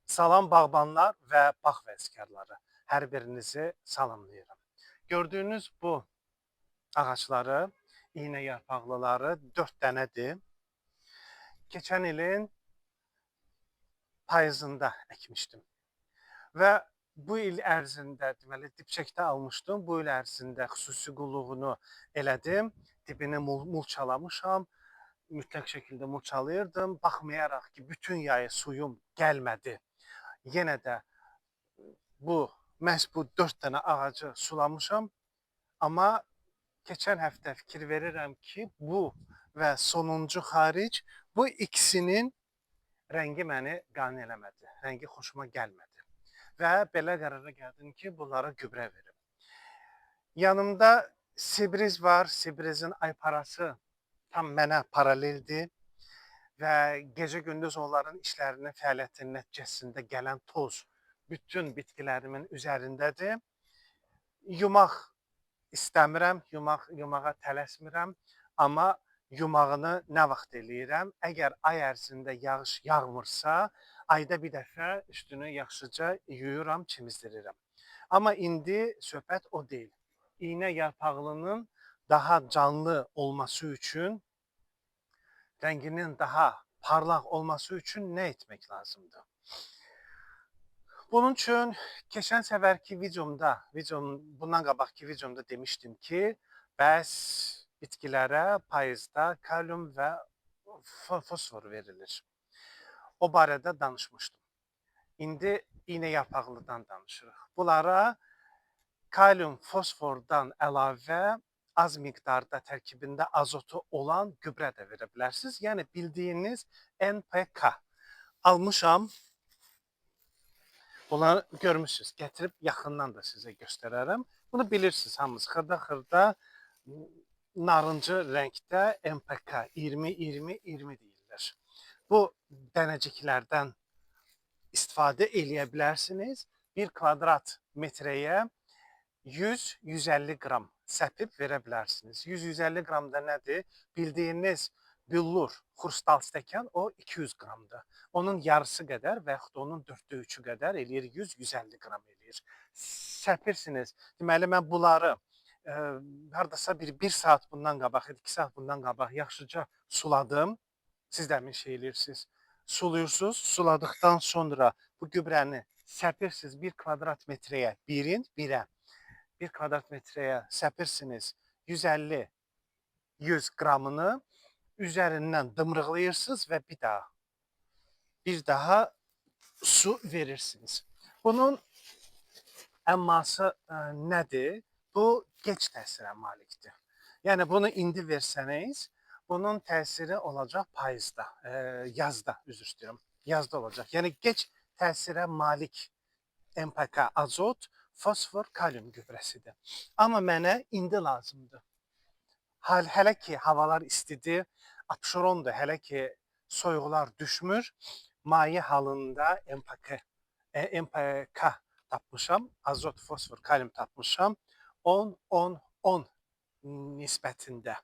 Salam bağbanlar və bağ vəzkarları. Hər birinizi salamlayıram. Gördüyünüz bu ağacları, iynə yarpaqlıları 4 dənədir. Keçən ilin payızında əkmişdim və bu il ərzində deməli dibçəkdə almışdım. Bu il ərzində xüsusi qulluğunu elədim. Dibini mulçalamışam. Mütləq şəkildə mulçalayırdım. Baxmayaraq ki, bütün yayı suyum gəlmədi. Yenə də məhz bu 4 dənə ağacı sulamışam. Amma keçən həftə fikir verirəm ki, bu və sonuncu xaric bu ikisinin rəngi məni qane eləmədi. Rəngi xoşuma gəlmədi. Və belə qərara gəldim ki, bunlara gübrə verim. Yanımda Sibriz var. Sibrizin ayparası tam mənə paraleldir və gecə-gündüz onların işlərinin fəaliyyətinin nəticəsində gələn toz bütün bitkilərimin üzərindədir. Yumaq istəmirəm, yumağa tələsmirəm, amma yumağını nə vaxt eləyirəm? Əgər ay ərzində yağış yağmırsa, ayda bir dəfə üstünü yaxşıca yuyuram, çimizdirirəm. Amma indi söhbət o deyil. İynə yarpaqlının daha canlı olması üçün, rənginin daha parlaq olması üçün nə etmək lazımdır? Bunun üçün keçən səfərki bundan qabaqki videomda demişdim ki, bəs bitkilərə payızda kalium və fosfor verilir. O barədə danışmışdım. İndi iynə yarpaqlıdan danışırıq. Bunlara kalium, fosfordan əlavə az miqdarda tərkibində azotu olan gübrə də verə bilərsiniz. Yəni bildiyiniz NPK. Almışam. Bunları görmüsünüz. Gətirib yaxından da sizə göstərərəm. Bunu bilirsiniz hamınız. Xırda-xırda narıncı rəngdə NPK 20-20-20 deyirlər. Bu dənəciklərdən istifadə eləyə bilərsiniz. 1 kvadrat metrəyə 100-150 qram səpib verə bilərsiniz. 100-150 qram da nədir? Bildiyiniz büllur, xrustal stəkan o 200 qramdır. Onun yarısı qədər və yaxud onun 4/3-ü qədər eləyir, 100-150 qram eləyir. Səpirsiniz. Deməli, mən bunları hardasa bir saat bundan qabaq, 2 saat bundan qabaq yaxşıca suladım. Siz də əmin şey eləyirsiniz. Suluyursunuz, suladıqdan sonra bu gübrəni səpirsiniz 1 kvadrat metrəyə, 1 kvadrat metrəyə səpirsiniz 150-100 qramını üzərindən dımrıqlayırsınız və bir daha su verirsiniz. Bunun əmması nədir? Bu gec təsirə malikdir. Yəni bunu indi versəniz, bunun təsiri olacaq payızda, yazda, üzr istəyirəm, yazda olacaq. Yəni gec təsirə malik NPK, azot, fosfor, kalium gübrəsidir. Amma mənə indi lazımdır. Hələ ki havalar istidir, apşerondur, hələ ki soyuqlar düşmür. Maye halında NPK tapmışam, azot, fosfor, kalium tapmışam. 10-10-10 nisbətində.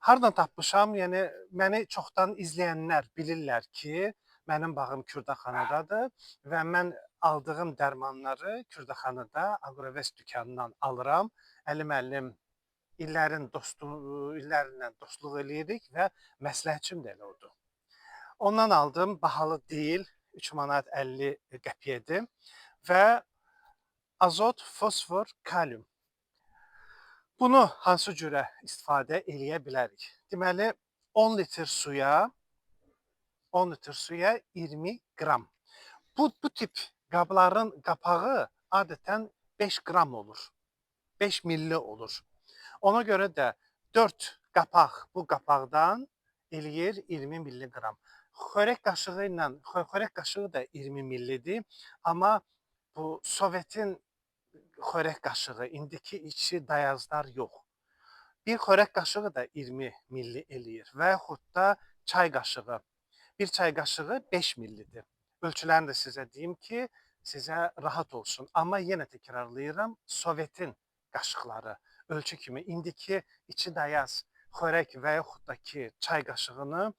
Hardan tapmışam? Yəni məni çoxdan izləyənlər bilirlər ki, mənim bağım Kürdaxanadadır və mən aldığım dərmanları Kürdaxanada Aqrovest dükanından alıram. Əli müəllim illərindən dostluq eləyirik və məsləhətçim də elə odur. Ondan aldım, bahalı deyil, 3 manat 50 qəpiyyədir və azot, fosfor, kalium. Bunu hansı cürə istifadə eləyə bilərik? Deməli, 10 litr suya 20 qram. Bu tip qabların qapağı adətən 5 qram olur, 5 milli olur. Ona görə də 4 qapaq bu qapaqdan eləyir 20 milliqram. Xörək qaşığı da 20 millidir, amma bu Sovetin xörək qaşığı, indiki içi dayazlar yox. Bir xörək qaşığı da 20 milli eləyir və yaxud da çay qaşığı. Bir çay qaşığı 5 millidir. Ölçülərini də sizə deyim ki, sizə rahat olsun. Amma yenə təkrarlayıram, Sovetin qaşıqları ölçü kimi indiki içi dayaz xörək və yaxud da ki çay qaşığını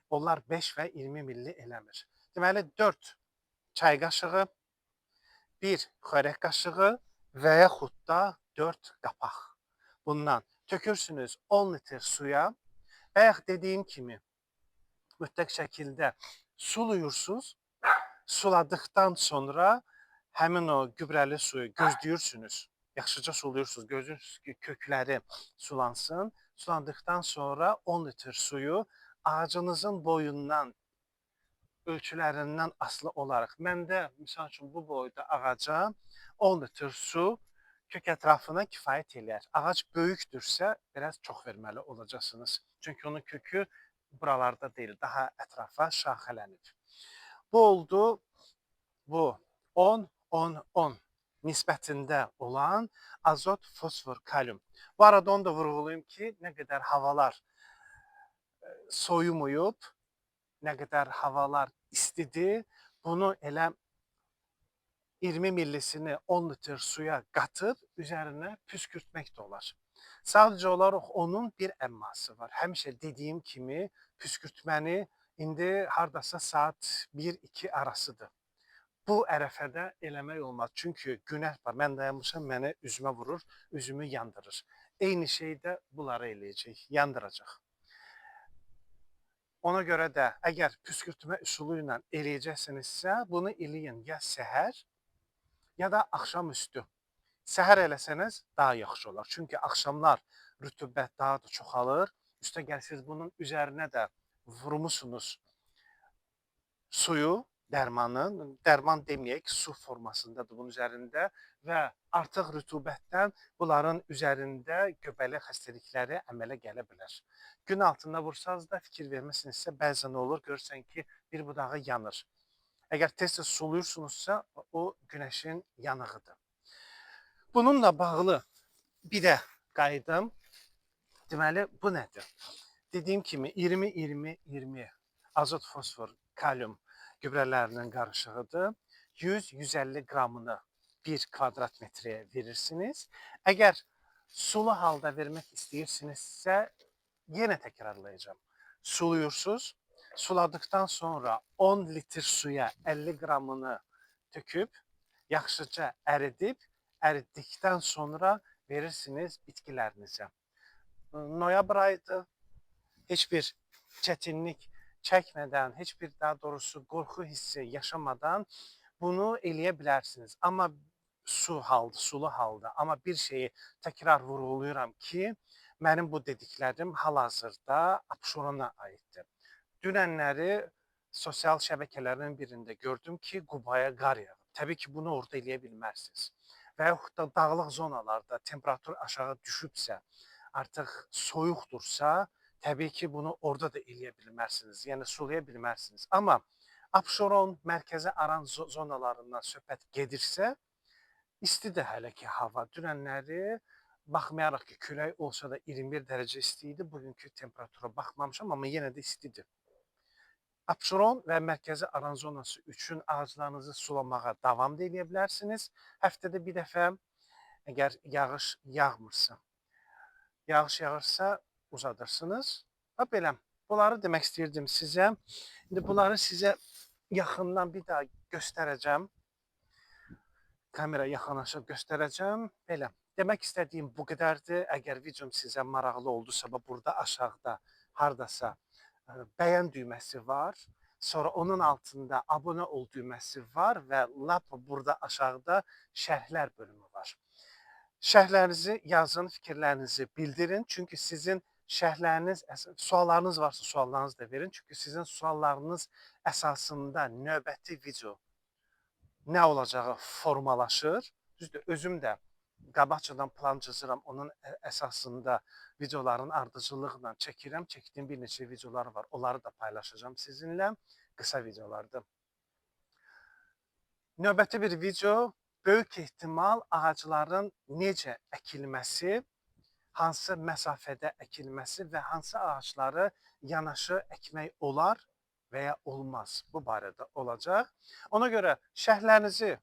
Onlar 5 və 20 milli eləmir. Deməli 4 çay qaşığı, 1 xörək qaşığı və yaxud da 4 qapaq. Bundan tökürsünüz 10 litr suya. Bayaq dediyim kimi mütləq şəkildə sulayırsınız. Suladıqdan sonra həmin o gübrəli suyu gözləyirsiniz. Yaxşıca sulayırsınız. Gözləyirsiniz ki, kökləri sulansın. Sulandıqdan sonra 10 litr suyu ağacınızın boyundan, ölçülərindən asılı olaraq. Məndə, misal üçün, bu boyda ağaca 10 litr su kök ətrafına kifayət eləyər. Ağac böyükdürsə, biraz çox verməli olacaqsınız. Çünki onun kökü buralarda deyil, daha ətrafa şaxələnir. Bu oldu, bu 10-10-10 nisbətində olan azot, fosfor, kalium. Bu arada onu da vurğulayım ki, nə qədər havalar soyumayıb, nə qədər havalar istidir, bunu elə 20 millisini 10 litr suya qatıb üzərinə püskürtmək də olar. Sadəcə olaraq onun bir əmması var. Həmişə dediyim kimi püskürtməni indi hardasa saat 1-2 arasıdır. Bu ərəfədə eləmək olmaz. Çünki günəş var. Mən dayanmışam, mənə üzümə vurur, üzümü yandırır. Eyni şey də bunları eləyəcək, yandıracaq. Ona görə də əgər püskürtmə üsulu ilə eləyəcəksinizsə, bunu eləyin ya səhər, ya da axşamüstü. Səhər eləsəniz daha yaxşı olar. Çünki axşamlar rütubət daha da çoxalır. Üstə gəlsiniz bunun üzərinə də vurmusunuz suyu, dərman deməyək, su formasındadır bunun üzərində və artıq rütubətdən bunların üzərində göbələk xəstəlikləri əmələ gələ bilər. Gün altında vursanız da fikir verməsinizsə, bəzən olur, görürsən ki, bir budağı yanır. Əgər tez-tez suluyursunuzsa, o günəşin yanığıdır. Bununla bağlı bir də qayıdım. Deməli, bu nədir? Dediyim kimi 20-20-20 azot, fosfor, kalium gübrələrinin qarışığıdır. 100-150 qramını 1 kvadrat metrəyə verirsiniz. Əgər sulu halda vermək istəyirsinizsə, yenə təkrarlayacağım. Suluyursunuz. Suladıqdan sonra 10 litr suya 50 qramını töküb, yaxşıca əridikdən sonra verirsiniz bitkilərinizə. Noyabr ayıdır, heç bir çətinlik çəkmədən, heç bir daha doğrusu qorxu hissi yaşamadan bunu eləyə bilərsiniz. Amma sulu halda. Amma bir şeyi təkrar vurğulayıram ki, mənim bu dediklərim hal-hazırda Abşerona aiddir. Dünənləri sosial şəbəkələrin birində gördüm ki, Qubaya qar yağıb. Təbii ki, bunu orada eləyə bilmərsiniz. Və yaxud da dağlıq zonalarda temperatur aşağı düşübsə, artıq soyuqdursa, təbii ki, bunu orada da eləyə bilmərsiniz, yəni sulaya bilmərsiniz. Amma Abşeron, mərkəzi Aran zonalarından söhbət gedirsə, istidir hələ ki hava. Dünənləri baxmayaraq ki, külək olsa da 21 dərəcə isti idi, bugünkü temperatura baxmamışam, amma yenə də istidir. Abşeron və mərkəzi Aran zonası üçün ağaclarınızı sulamağa davam edə bilərsiniz. Həftədə bir dəfə, əgər yağış yağmırsa, yağış yağırsa uzadırsınız. Belə, bunları demək istəyirdim sizə. İndi bunları sizə yaxından bir daha göstərəcəm. Kamera yaxınlaşıb göstərəcəm. Belə, demək istədiyim bu qədərdir. Əgər videom sizə maraqlı oldusa, burada aşağıda hardasa bəyən düyməsi var. Sonra onun altında abunə ol düyməsi var və lap burada aşağıda şərhlər bölümü var. Şərhlərinizi yazın, fikirlərinizi bildirin. Çünki sizin şərhləriniz, suallarınız varsa suallarınızı da verin. Çünki sizin suallarınız əsasında növbəti video nə olacağı formalaşır. Düzdür, özüm də qabaqcadan plan cızıram, onun əsasında videoların ardıcıllıqla çəkirəm. Çəkdiyim bir neçə videolar var, onları da paylaşacağım sizinlə. Qısa videolardır. Növbəti bir video, böyük ehtimal ağacların necə əkilməsi, hansı məsafədə əkilməsi və hansı ağacları yanaşı əkmək olar və ya olmaz. Bu barədə olacaq. Ona görə şərhlərinizi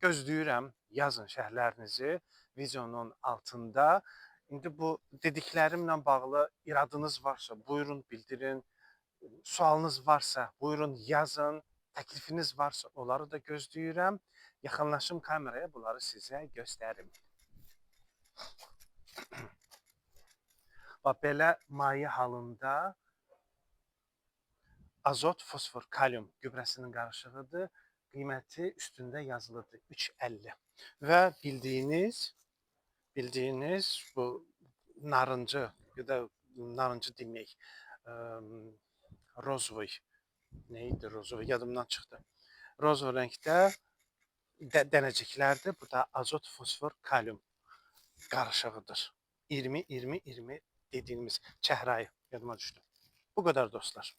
gözləyirəm, yazın şərhlərinizi videonun altında. İndi bu dediklərimlə bağlı iradınız varsa buyurun bildirin. sualınız varsa buyurun yazın. Təklifiniz varsa onları da gözləyirəm. Yaxınlaşım kameraya bunları sizə göstərim. Və belə maye halında azot, fosfor, kalium gübrəsinin qarışığıdır. Qiyməti üstündə yazılıdır 3.50. Və bildiyiniz bu narıncı, ya da narıncı demək, rozvoy, neydi rozvoy, yadımdan çıxdı. Rozvoy rəngdə dənəciklərdir. Bu da azot, fosfor, kalium qarışığıdır. 20-20-20 dediyimiz çəhrayı yadıma düşdü. Bu qədər dostlar.